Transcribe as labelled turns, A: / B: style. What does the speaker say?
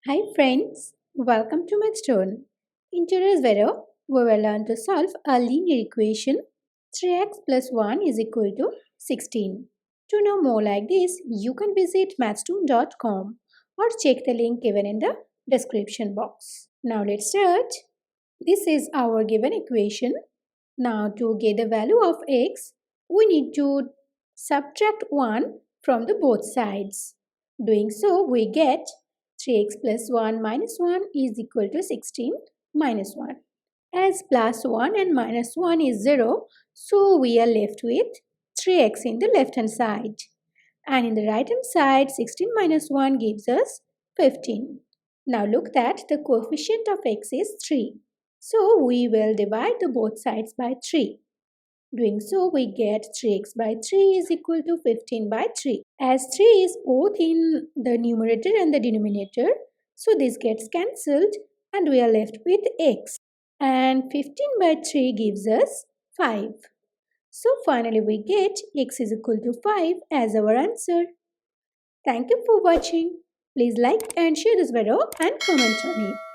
A: Hi friends, welcome to Mathstoon. In today's video, we will learn to solve a linear equation 3x plus 1 is equal to 16. To know more like this, you can visit mathstoon.com or check the link given in the description box. Now let's start. This is our given equation. Now to get the value of x, we need to subtract 1 from the both sides. Doing so, we get 3x plus 1 minus 1 is equal to 16 minus 1. As plus 1 and minus 1 is 0, so we are left with 3x in the left hand side. And in the right hand side, 16 minus 1 gives us 15. Now look that the coefficient of x is 3. So we will divide the both sides by 3. Doing so, we get 3x by 3 is equal to 15 by 3. As 3 is both in the numerator and the denominator, so this gets cancelled and we are left with x. And 15 by 3 gives us 5. So finally we get x is equal to 5 as our answer. Thank you for watching. Please like and share this video and comment on it.